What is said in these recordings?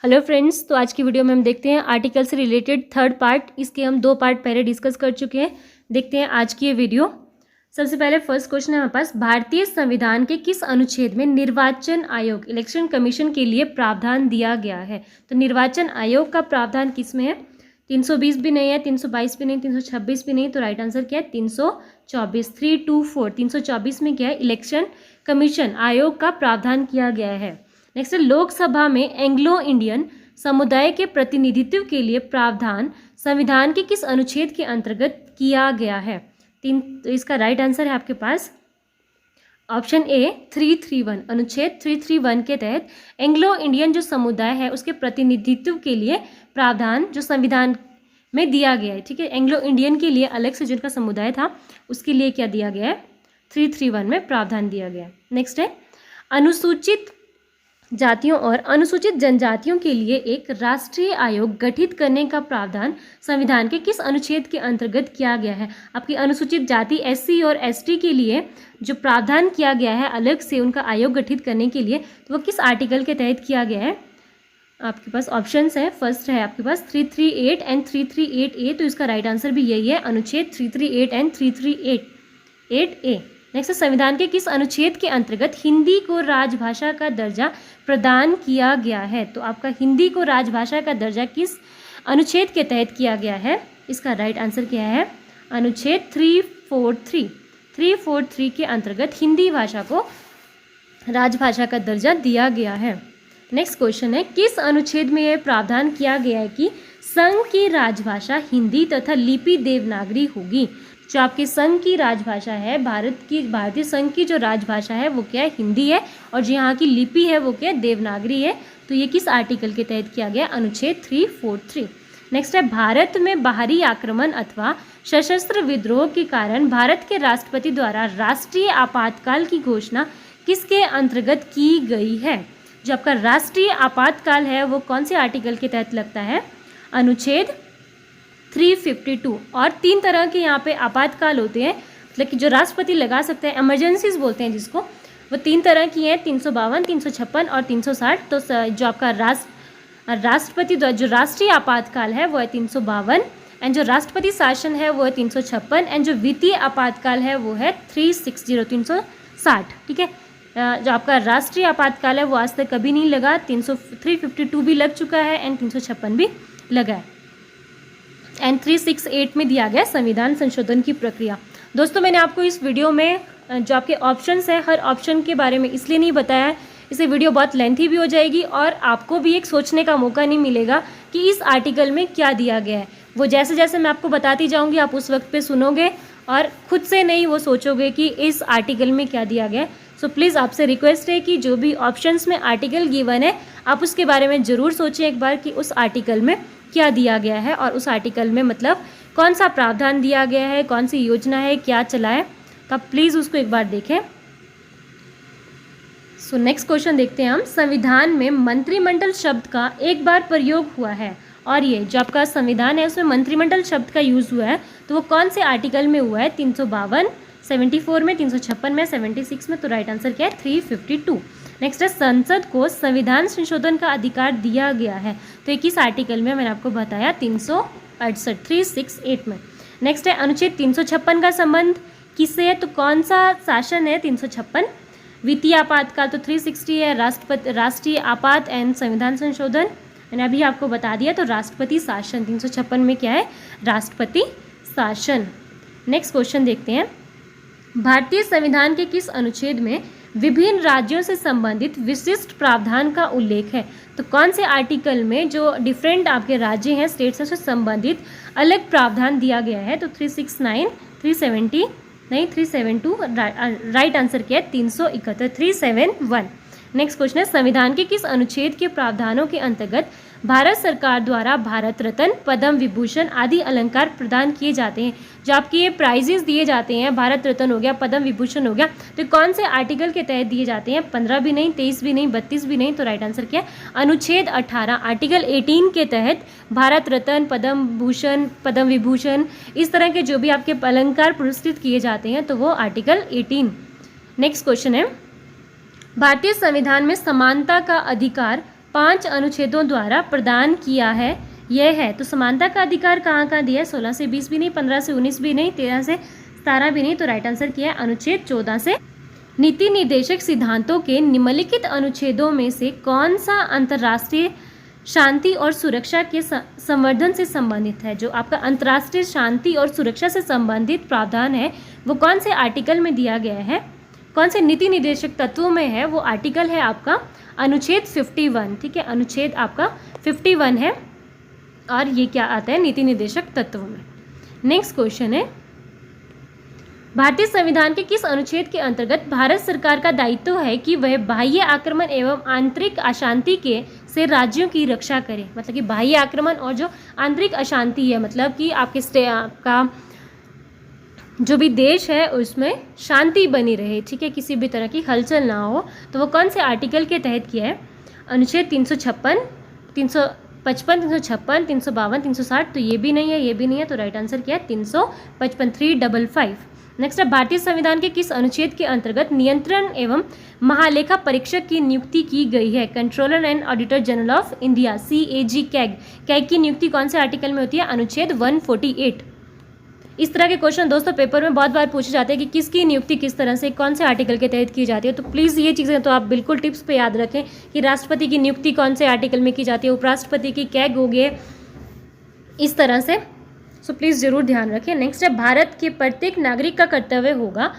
Hello friends, तो आज की वीडियो में हम देखते हैं आर्टिकल से रिलेटेड थर्ड पार्ट। इसके हम 2 पार्ट पहले डिस्कस कर चुके हैं। देखते हैं आज की ये वीडियो। सबसे पहले फर्स्ट क्वेश्चन है हमारे पास, भारतीय संविधान के किस अनुच्छेद में निर्वाचन आयोग इलेक्शन कमीशन के लिए प्रावधान दिया गया है? तो निर्वाचन आयोग का प्रावधान किस में है? 320 भी नहीं है, 322 भी नहीं, 326 भी नहीं। तो राइट आंसर क्या है? 324। 324 324 में क्या है? इलेक्शन कमीशन आयोग का प्रावधान किया गया है। नेक्स्ट है, लोकसभा में एंग्लो इंडियन समुदाय के प्रतिनिधित्व के लिए प्रावधान संविधान के किस अनुच्छेद के अंतर्गत किया गया है? तो इसका राइट आंसर है आपके पास ऑप्शन ए 331। अनुच्छेद 331 के तहत एंग्लो इंडियन जो समुदाय है उसके प्रतिनिधित्व के लिए प्रावधान जो संविधान में दिया गया है। ठीक है, एंग्लो इंडियन के लिए अलग से जिनका समुदाय था उसके लिए क्या दिया गया है? 331 में प्रावधान दिया गया है। नेक्स्ट है, अनुसूचित जातियों और अनुसूचित जनजातियों के लिए एक राष्ट्रीय आयोग गठित करने का प्रावधान संविधान के किस अनुच्छेद के अंतर्गत किया गया है? आपकी अनुसूचित जाति एससी और एसटी के लिए जो प्रावधान किया गया है अलग से उनका आयोग गठित करने के लिए, तो वो किस आर्टिकल के तहत किया गया है? आपके पास ऑप्शंस है। फर्स्ट है आपके पास 338 एंड 338A। तो इसका राइट आंसर भी यही है, अनुच्छेद 338 एंड 338A। नेक्स्ट, संविधान के किस अनुच्छेद के अंतर्गत हिंदी को राजभाषा का दर्जा प्रदान किया गया है? तो आपका हिंदी को राजभाषा का दर्जा किस अनुच्छेद के तहत किया गया है? इसका राइट आंसर क्या है? अनुच्छेद 343 के अंतर्गत हिंदी भाषा को राजभाषा का दर्जा दिया गया है। नेक्स्ट क्वेश्चन है, किस अनुच्छेद में यह प्रावधान किया गया है कि संघ की राजभाषा हिंदी तथा लिपि देवनागरी होगी? जो आपके संघ की राजभाषा है, भारतीय संघ की जो राजभाषा है वो क्या है? हिंदी है। और जो यहाँ की लिपि है वो क्या है? देवनागरी है। तो ये किस आर्टिकल के तहत किया गया? अनुच्छेद 343। नेक्स्ट है, भारत में बाहरी आक्रमण अथवा सशस्त्र विद्रोह के कारण भारत के राष्ट्रपति द्वारा राष्ट्रीय आपातकाल की घोषणा किसके अंतर्गत की गई है? जो आपका राष्ट्रीय आपातकाल है वो कौन से आर्टिकल के तहत लगता है? अनुच्छेद 352। और 3 तरह के यहाँ पे आपातकाल होते हैं, मतलब कि जो राष्ट्रपति लगा सकते हैं, इमरजेंसीज बोलते हैं जिसको, वो 3 तरह की हैं, 352, 356 और 360। तो जो आपका राष्ट्रपति जो राष्ट्रीय आपातकाल है वो है 352, एंड जो राष्ट्रपति शासन है वो है 356, एंड जो वित्तीय आपातकाल है वो है 360। ठीक है, जो आपका राष्ट्रीय आपातकाल है वो आज तक कभी नहीं लगा। 352 भी लग चुका है एंड 356 भी लगा है, एंड 368 में दिया गया संविधान संशोधन की प्रक्रिया। दोस्तों, मैंने आपको इस वीडियो में जो आपके ऑप्शंस हैं हर ऑप्शन के बारे में इसलिए नहीं बताया है, इससे वीडियो बहुत लेंथी भी हो जाएगी और आपको भी एक सोचने का मौका नहीं मिलेगा कि इस आर्टिकल में क्या दिया गया है। वो जैसे जैसे मैं आपको बताती जाऊँगी आप उस वक्त पे सुनोगे और खुद से नहीं वो सोचोगे कि इस आर्टिकल में क्या दिया गया है। सो प्लीज़ आपसे रिक्वेस्ट है कि जो भी ऑप्शंस में आर्टिकल गिवन है आप उसके बारे में ज़रूर सोचें एक बार कि उस आर्टिकल में क्या दिया गया है और उस आर्टिकल में मतलब कौन सा प्रावधान दिया गया है, कौन सी योजना है, क्या चला है। तो आप प्लीज़ उसको एक बार देखें। सो नेक्स्ट क्वेश्चन देखते हैं हम, संविधान में मंत्रिमंडल शब्द का एक बार प्रयोग हुआ है और ये जो आपका संविधान है उसमें मंत्रिमंडल शब्द का यूज़ हुआ है, तो वो कौन से आर्टिकल में हुआ है? 352, 74 में, 356 में, 76 में। तो राइट आंसर क्या है? 352। नेक्स्ट है, संसद को संविधान संशोधन का अधिकार दिया गया है, तो ये किस आर्टिकल में? मैंने आपको बताया 368, 368 में। नेक्स्ट है, अनुच्छेद 356 का संबंध किससे है? तो कौन सा शासन है 356? वित्तीय आपातकाल तो 360 है, राष्ट्रीय आपात एंड संविधान संशोधन मैंने अभी आपको बता दिया। तो राष्ट्रपति शासन 356 में क्या है? राष्ट्रपति शासन। नेक्स्ट क्वेश्चन देखते हैं, भारतीय संविधान के किस अनुच्छेद में विभिन्न राज्यों से संबंधित विशिष्ट प्रावधान का उल्लेख है? तो कौन से आर्टिकल में जो डिफरेंट आपके राज्य हैं, स्टेट्स से संबंधित अलग प्रावधान दिया गया है? तो 369, 370 नहीं, 372। राइट आंसर क्या है? 371, 371। नेक्स्ट क्वेश्चन है, संविधान के किस अनुच्छेद के प्रावधानों के अंतर्गत भारत सरकार द्वारा भारत रत्न, पद्म विभूषण आदि अलंकार प्रदान किए जाते हैं? जो आपके ये प्राइजेस दिए जाते हैं, भारत रत्न हो गया, पद्म विभूषण हो गया, तो कौन से आर्टिकल के तहत दिए जाते हैं? 15 भी नहीं, 23 भी नहीं, 32 भी नहीं। तो राइट आंसर क्या है? अनुच्छेद 18, आर्टिकल 18 के तहत भारत रत्न, पद्म विभूषण इस तरह के जो भी आपके अलंकार पुरस्कृत किए जाते हैं तो वो आर्टिकल 18। नेक्स्ट क्वेश्चन है, भारतीय संविधान में समानता का अधिकार 5 अनुच्छेदों द्वारा प्रदान किया है यह है। तो समानता का अधिकार कहाँ कहाँ दिया है? 16 से 20 भी नहीं, 15 से 19 भी नहीं, 13 से 17 भी नहीं। तो राइट आंसर क्या है? अनुच्छेद 14 से। नीति निर्देशक सिद्धांतों के निम्नलिखित अनुच्छेदों में से कौन सा अंतर्राष्ट्रीय शांति और सुरक्षा के संवर्धन से संबंधित है? जो आपका अंतर्राष्ट्रीय शांति और सुरक्षा से संबंधित प्रावधान है वो कौन से आर्टिकल में दिया गया है? कौन से नीति निर्देशक तत्वों में है? वो आर्टिकल है आपका अनुच्छेद 51। ठीक है, अनुच्छेद आपका 51 है और ये क्या आता है? नीति निर्देशक तत्वों में। नेक्स्ट क्वेश्चन है, भारतीय संविधान के किस अनुच्छेद के अंतर्गत भारत सरकार का दायित्व है कि वह बाह्य आक्रमण एवं आंतरिक अशांति के से राज्यों की रक्षा करे? मतलब कि बाह्य आक्रमण और जो आंतरिक अशांति है, मतलब कि आपका जो भी देश है उसमें शांति बनी रहे, ठीक है, किसी भी तरह की हलचल ना हो, तो वो कौन से आर्टिकल के तहत किया है? अनुच्छेद 356, 355, 356, 352, 360। तो ये भी नहीं है, ये भी नहीं है। तो राइट आंसर क्या है? 355, 355। नेक्स्ट है, भारतीय संविधान के किस अनुच्छेद के अंतर्गत नियंत्रण एवं महालेखा परीक्षक की नियुक्ति की गई है? Controller and auditor general of India, CAG, CAG की नियुक्ति कौन से आर्टिकल में होती है? अनुच्छेद 148। इस तरह के क्वेश्चन दोस्तों पेपर में बहुत बार पूछे जाते हैं कि किसकी नियुक्ति किस तरह से कौन से आर्टिकल के तहत की जाती है। तो प्लीज़ ये चीज़ें तो आप बिल्कुल टिप्स पे याद रखें कि राष्ट्रपति की नियुक्ति कौन से आर्टिकल में की जाती है, उपराष्ट्रपति की कैग हो गए, इस तरह से। सो प्लीज़ ज़रूर ध्यान रखें। नेक्स्ट है, भारत के प्रत्येक नागरिक का कर्तव्य होगा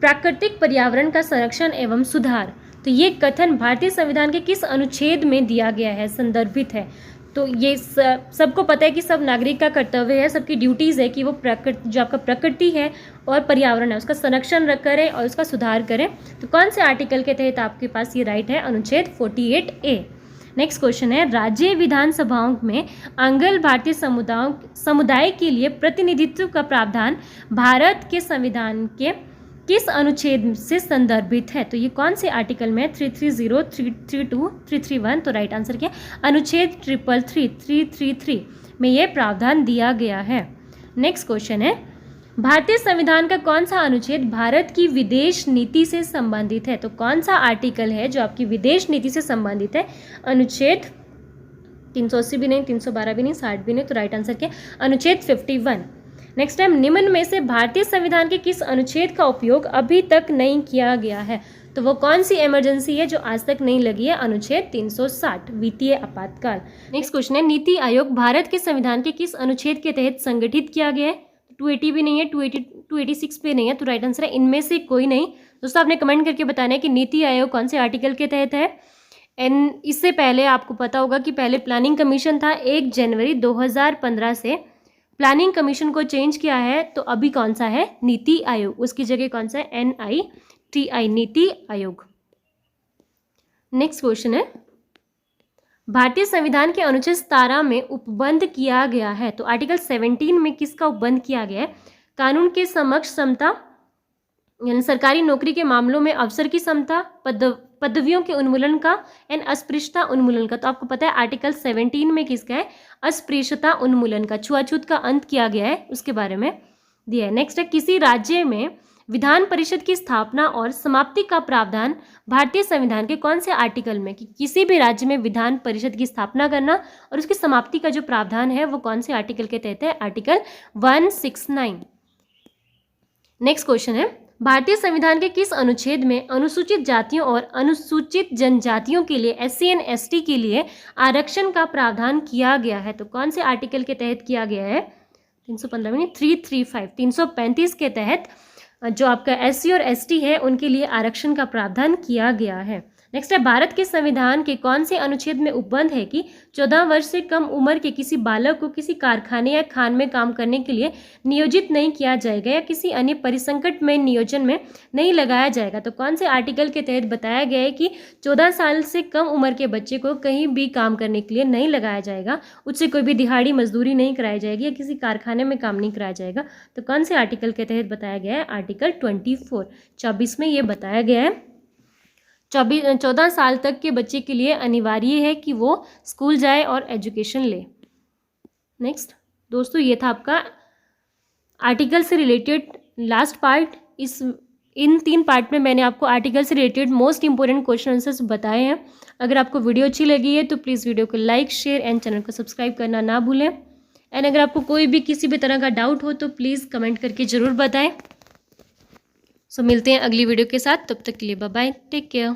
प्राकृतिक पर्यावरण का संरक्षण एवं सुधार। तो ये कथन भारतीय संविधान के किस अनुच्छेद में दिया गया है, संदर्भित है? तो ये सबको पता है कि सब नागरिक का कर्तव्य है, सबकी ड्यूटीज़ है कि वो जो आपका प्रकृति है और पर्यावरण है उसका संरक्षण करें और उसका सुधार करें। तो कौन से आर्टिकल के तहत आपके पास ये राइट है? अनुच्छेद 48A। नेक्स्ट क्वेश्चन है, राज्य विधानसभाओं में अंगल भारतीय समुदाय के लिए प्रतिनिधित्व का प्रावधान भारत के संविधान के किस अनुच्छेद से संदर्भित है? तो ये कौन से आर्टिकल में? 330, 332, 331। तो राइट आंसर क्या? अनुच्छेद 333 में ये प्रावधान दिया गया है। नेक्स्ट क्वेश्चन है, भारतीय संविधान का कौन सा अनुच्छेद भारत की विदेश नीति से संबंधित है? तो कौन सा आर्टिकल है जो आपकी विदेश नीति से संबंधित है? अनुच्छेद 380 भी नहीं, 312 भी नहीं, 60 भी नहीं। तो राइट आंसर क्या? अनुच्छेद 51। नेक्स्ट टाइम, निम्न में से भारतीय संविधान के किस अनुच्छेद का उपयोग अभी तक नहीं किया गया है? तो वो कौन सी इमरजेंसी है जो आज तक नहीं लगी है? अनुच्छेद 360, वित्तीय आपातकाल। नेक्स्ट क्वेश्चन है, नीति आयोग भारत के संविधान के किस अनुच्छेद के तहत संगठित किया गया है? 280 भी नहीं है, 286 पे नहीं है। तो राइट आंसर है इनमें से कोई नहीं। दोस्तों आपने कमेंट करके बताना है कि नीति आयोग कौन से आर्टिकल के तहत है। एंड इससे पहले आपको पता होगा कि पहले प्लानिंग कमीशन था, 1 जनवरी 2015 से प्लानिंग कमीशन को चेंज किया है। तो अभी कौन सा है? नीति आयोग। उसकी जगह कौन सा है? NITI, NITI Aayog. Next question है, भारतीय संविधान के अनुच्छेद 17 में उपबंध किया गया है। तो आर्टिकल 17 में किसका उपबंध किया गया है? कानून के समक्ष समता, यानी सरकारी नौकरी के मामलों में अवसर की समता, पदवियों के उन्मूलन का एंड अस्पृश्यता उन्मूलन का। तो आपको पता है आर्टिकल 17 में किसका है? अस्पृश्यता उन्मूलन का, छुआछूत का अंत किया गया है, उसके बारे में दिया है। नेक्स्ट है, किसी राज्य में विधान परिषद की स्थापना और समाप्ति का प्रावधान भारतीय संविधान के कौन से आर्टिकल में? कि किसी भी राज्य में विधान परिषद की स्थापना करना और उसकी समाप्ति का जो प्रावधान है वो कौन से आर्टिकल के तहत है? आर्टिकल 169। नेक्स्ट क्वेश्चन है, भारतीय संविधान के किस अनुच्छेद में अनुसूचित जातियों और अनुसूचित जनजातियों के लिए SC and ST के लिए आरक्षण का प्रावधान किया गया है? तो कौन से आर्टिकल के तहत किया गया है? 315 में 335, 335 के तहत जो आपका SC और ST है उनके लिए आरक्षण का प्रावधान किया गया है। नेक्स्ट है, भारत के संविधान के कौन से अनुच्छेद में उपबंध है कि 14 वर्ष से कम उम्र के किसी बालक को किसी कारखाने या खान में काम करने के लिए नियोजित नहीं किया जाएगा या किसी अन्य परिसंकट में नियोजन में नहीं लगाया जाएगा? तो कौन से आर्टिकल के तहत बताया गया है कि 14 साल से कम उम्र के बच्चे को कहीं भी काम करने के लिए नहीं लगाया जाएगा, उससे कोई भी दिहाड़ी मजदूरी नहीं कराई जाएगी या किसी कारखाने में काम नहीं कराया जाएगा? तो कौन से आर्टिकल के तहत बताया गया है? आर्टिकल 24 में ये बताया गया है 14 साल तक के बच्चे के लिए अनिवार्य है कि वो स्कूल जाए और एजुकेशन ले। नेक्स्ट दोस्तों, ये था आपका आर्टिकल से रिलेटेड लास्ट पार्ट। इस इन 3 पार्ट में मैंने आपको आर्टिकल से related most important question answers बताए हैं। अगर आपको वीडियो अच्छी लगी है तो प्लीज़ वीडियो को लाइक, शेयर एंड चैनल को सब्सक्राइब करना ना भूलें। एंड अगर आपको कोई भी किसी भी तरह का डाउट हो तो प्लीज़ कमेंट करके ज़रूर बताएं। सो मिलते हैं अगली वीडियो के साथ, तब तक के लिए बाय बाय, टेक केयर।